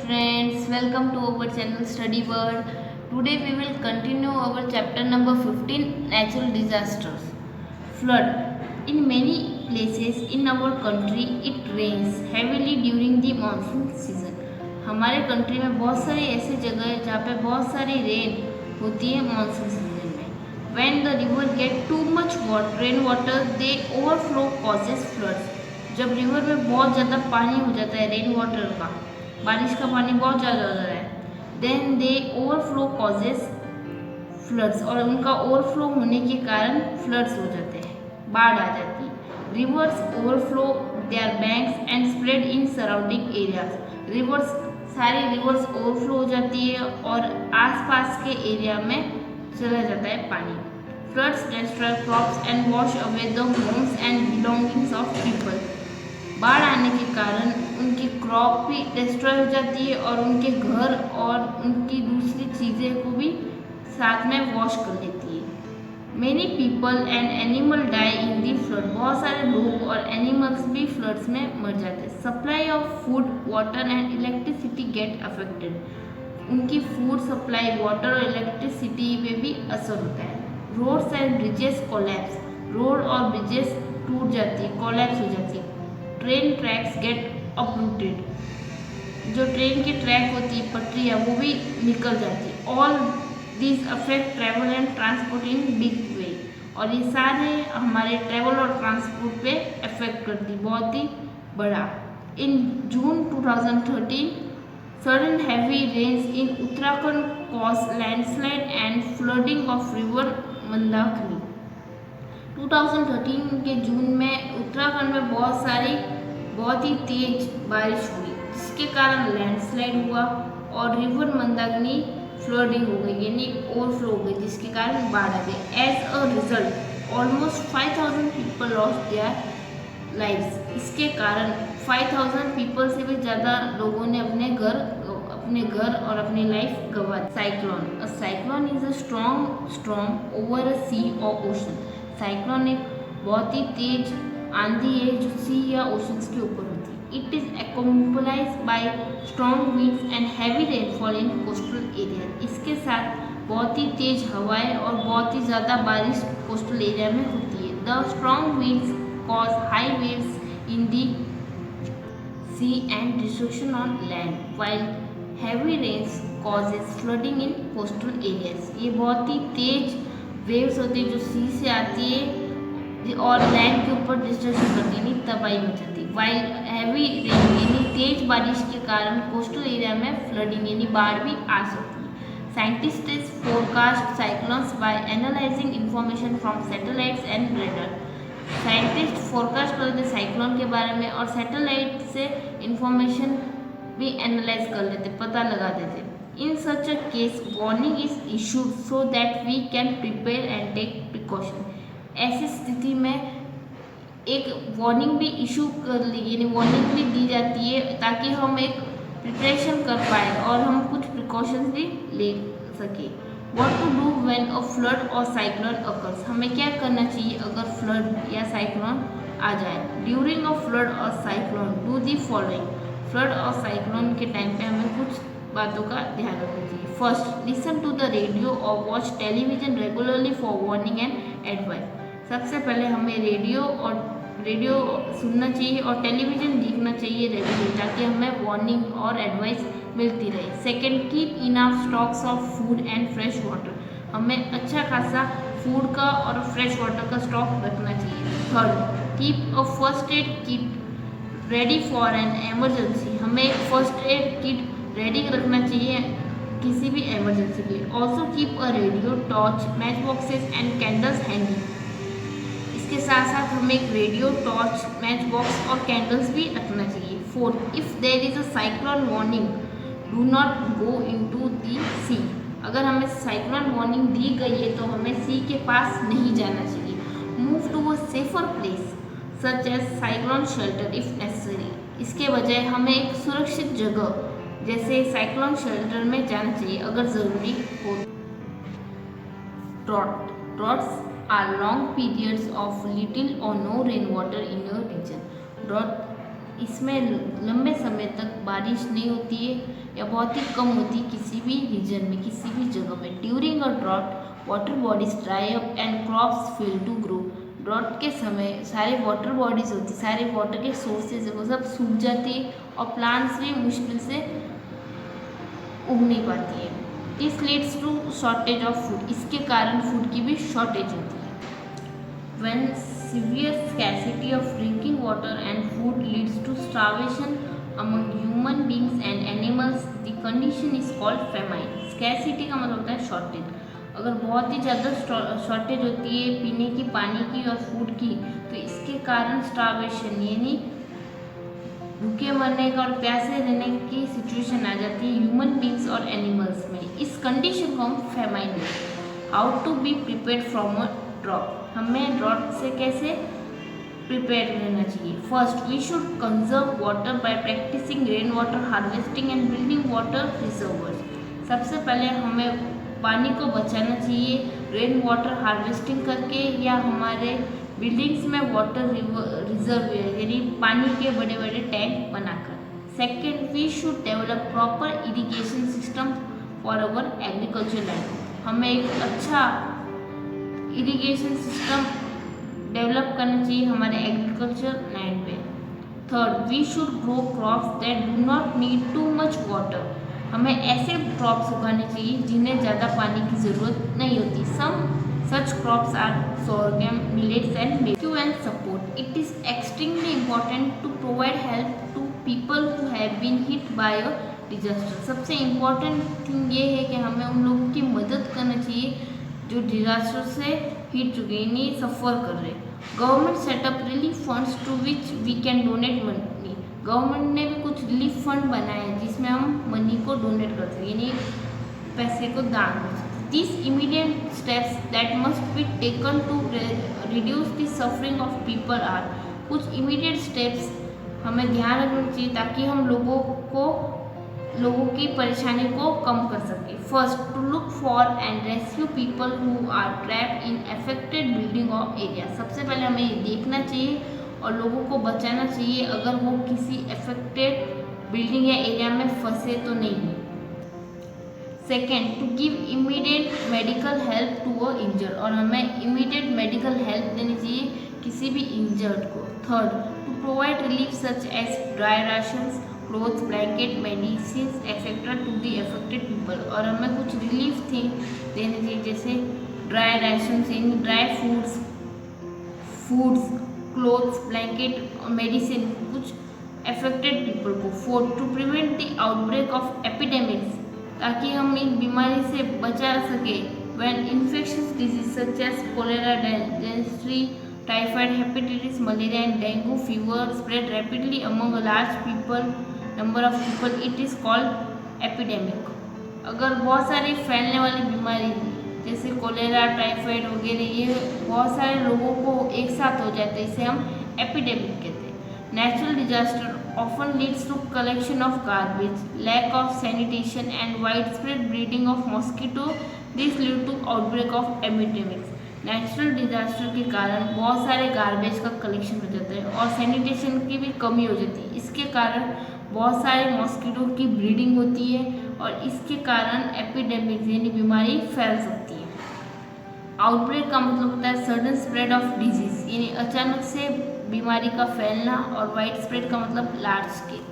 friends, welcome to our channel Study World. Today we will continue our chapter number 15, Natural Disasters. Flood. In many places in our country it rains heavily during the monsoon season. हमारे country में बहुत सारी ऐसी जगह है जहाँ पे बहुत सारी रेन होती है मानसून सीजन में. When the river get too much rain water, they overflow causes floods. जब रिवर में बहुत ज़्यादा पानी हो जाता है रेन वाटर का, बारिश का पानी बहुत ज़्यादा हो जाता है, then they overflow causes floods, और उनका ओवरफ्लो होने के कारण फ्लड्स हो जाते हैं, बाढ़ आ जाती है. Rivers overflow their banks and spread in surrounding areas. Rivers सारी रिवर्स ओवरफ्लो हो जाती है और आसपास के एरिया में चला जाता है पानी. Floods destroy crops and wash away the homes and belongings of people. बाढ़ आने के कारण उनकी क्रॉप भी डिस्ट्रॉय हो जाती है और उनके घर और उनकी दूसरी चीज़ें को भी साथ में वॉश कर लेती है. Many people and animal die in the flood. बहुत सारे लोग और एनिमल्स भी फ्लड्स में मर जाते हैं. Supply of food water and electricity get affected. उनकी फूड सप्लाई, वाटर और इलेक्ट्रिसिटी पे भी असर होता है. Roads and bridges collapse. Road और ब्रिजेस टूट जाती है, कोलैप्स हो जाती है. Train tracks get uprooted. जो ट्रेन की ट्रैक होती है, पटरियाँ, वो भी निकल जाती है. All this affect travel and transport in big way. और ये सारे हमारे ट्रैवल और ट्रांसपोर्ट पे अफेक्ट करती, बहुत ही बड़ा. In June 2013 sudden heavy rains in Uttarakhand cause landslide and flooding of river Mandakini. 2013 के जून में उत्तराखंड में बहुत ही तेज बारिश हुई, जिसके कारण लैंडस्लाइड हुआ और रिवर मंदाकिनी फ्लडिंग हो गई, यानी ओवरफ्लो हो गई, जिसके कारण बाढ़ आ गई. As a result almost 5000 people lost their lives. इसके कारण 5000 पीपल से भी ज़्यादा लोगों ने अपने घर और अपनी लाइफ गंवा. Cyclone. A cyclone is a strong storm over a sea or ocean. Cyclone एक बहुत ही तेज आंधी है जो सी या ओशंस के ऊपर होती है. It is accompanied by strong winds and heavy rainfall in coastal area. इसके साथ बहुत ही तेज हवाएं और बहुत ही ज़्यादा बारिश कोस्टल एरिया में होती है. The strong winds cause high waves in the sea and destruction on land, while heavy rains causes flooding in coastal areas. ये बहुत ही तेज वेव्स होती है जो सी से आती है और लैंड के ऊपर डिस्ट्रक्शन करती है, यानी तबाही हो जाती है. वाइल हैवी रेन यानी तेज बारिश के कारण कोस्टल एरिया में फ्लडिंग यानी बाढ़ भी आ सकती है. Scientists forecast cyclones by analysing information from satellites and radar. Scientist forecast करते थे साइक्लोन के बारे में और सैटेलाइट से इंफॉर्मेशन भी एनालाइज कर लेते, पता लगा देते. In such a case, warning is issued so that we can prepare and take precaution. ऐसी स्थिति में एक वार्निंग भी इशू कर ली, यानी वार्निंग भी दी जाती है ताकि हम एक प्रिपरेशन कर पाए और हम कुछ प्रिकॉशंस भी ले सके. What to do when a flood or cyclone occurs. हमें क्या करना चाहिए अगर फ्लड या साइक्लोन आ जाए. During a flood or cyclone, do the following. Flood और साइक्लोन के टाइम पे हमें कुछ बातों का ध्यान रखना चाहिए. First, listen to the radio और watch television regularly for warning and advice. सबसे पहले हमें रेडियो सुनना चाहिए और टेलीविजन देखना चाहिए रेगुलरली ताकि हमें वार्निंग और एडवाइस मिलती रहे. Second, keep enough stocks of food and fresh water. हमें अच्छा खासा फूड का और फ्रेश वाटर का स्टॉक रखना चाहिए. Third, keep a first aid kit ready for an emergency. हमें एक फर्स्ट एड किट रेडी रखना चाहिए किसी भी इमरजेंसी के लिए. Also keep a radio, torch, match boxes and candles handy. इसके साथ साथ हमें एक रेडियो, टॉर्च, मैच बॉक्स और कैंडल्स भी रखना चाहिए. Fourth, if there is a cyclone warning do not go into the sea. अगर हमें साइक्लोन वार्निंग दी गई है तो हमें सी के पास नहीं जाना चाहिए. Move to a safer place such as cyclone shelter if necessary. इसके बजाय हमें एक सुरक्षित जगह जैसे साइक्लोन शेल्टर में जाना चाहिए अगर ज़रूरी हो. Droughts are long periods of little or no rain water in a region. Drought इसमें लंबे समय तक बारिश नहीं होती है या बहुत ही कम होती है किसी भी रीजन में, किसी भी जगह में। During a drought water bodies dry up and crops fail to grow. Drought के समय सारे वाटर बॉडीज होती, सारे वाटर के सोर्सेज है वो सब सूख जाती है और प्लांट्स भी मुश्किल से उग नहीं पाती है। This leads to shortage of food, इसके कारण फूड की भी शॉर्टेज होती है। When severe scarcity of drinking water and food leads to starvation among human beings and animals, the condition is called famine. Scarcity का मतलब होता है शॉर्टेज। अगर बहुत ही ज़्यादा शॉर्टेज होती है पीने की, पानी की और फूड की, तो इसके कारण स्टार्वेशन यानी भूखे मरने का और प्यासे रहने की सिचुएशन आ जाती है ह्यूमन बींग्स और एनिमल्स में। इस कंडीशन को हम फेमाइन बोलते हैं। How to be prepare from a drought, हमें ड्रॉट से कैसे प्रिपेयर रहना चाहिए। First, we should conserve water by practising rain water harvesting and building water reservoirs. सबसे पहले हमें पानी को बचाना चाहिए रेन वाटर हार्वेस्टिंग करके या हमारे बिल्डिंग्स में वाटर रिजर्व यानी पानी के बड़े बड़े टैंक बनाकर। Second, we should develop proper irrigation system for our agriculture land. हमें एक अच्छा इरिगेशन सिस्टम डेवलप करना चाहिए हमारे एग्रीकल्चर लैंड पे। Third, we should grow crops that do not need too much water. हमें ऐसे क्रॉप्स उगाने चाहिए जिन्हें ज़्यादा पानी की ज़रूरत नहीं होती। सम such crops are sorghum, millets and maize and support. It is extremely important to provide help to people who have been hit by a disaster. सबसे इम्पोर्टेंट थिंग ये है कि हमें उन लोगों की मदद करना चाहिए जो डिजास्टर से हिट चुके यानी सफ़र कर रहे। Government set up relief funds to which we can donate money. Government ने भी कुछ रिलीफ फंड बनाए हैं जिसमें हम मनी को डोनेट कर सकते यानी पैसे को दान कर सकते। These immediate steps that must be taken to reduce the suffering of people are, कुछ immediate steps हमें ध्यान रखना चाहिए ताकि हम लोगों की परेशानी को कम कर सकें। First, to look for and rescue people who are trapped in affected building और एरिया। सबसे पहले हमें ये देखना चाहिए और लोगों को बचाना चाहिए अगर वो किसी अफेक्टेड बिल्डिंग या एरिया में फंसे तो नहीं है। Second, to give immediate medical help to a injured, और हमें इमीडिएट मेडिकल हेल्प देनी चाहिए किसी भी इंजर्ड को। Third, to provide relief such as dry rations, clothes, blanket, medicine etcetera to the affected people, और हमें कुछ रिलीफ थी देनी चाहिए जैसे ड्राई राशंस यानी ड्राई फूड्स, क्लोथ्स, ब्लैंकेट और मेडिसिन कुछ अफेक्टेड पीपल को। Fourth, to prevent the outbreak of epidemics, ताकि हम इन बीमारी से बचा सके। When infectious disease such as cholera, dysentery, typhoid, hepatitis, malaria and dengue fever spread rapidly among a large number of people, it is called epidemic. अगर बहुत सारी फैलने वाली बीमारी जैसे कोलेरा, टाइफाइड वगैरह ये बहुत सारे लोगों को एक साथ हो जाते हैं, इसे हम एपिडेमिक कहते हैं। Natural disaster often leads to collection of garbage, lack of sanitation and widespread breeding of mosquito. This lead to outbreak of epidemics. Natural disaster के कारण बहुत सारे गार्बेज का कलेक्शन हो जाता है और सैनिटेशन की भी कमी हो जाती है। इसके कारण बहुत सारे मॉस्किटो की ब्रीडिंग होती है और इसके कारण एपिडेमिक यानी बीमारी फैल सकती है। आउटब्रेक का मतलब होता है सडन स्प्रेड ऑफ डिजीज यानी अचानक से बीमारी का फैलना, और वाइड स्प्रेड का मतलब लार्ज स्केल।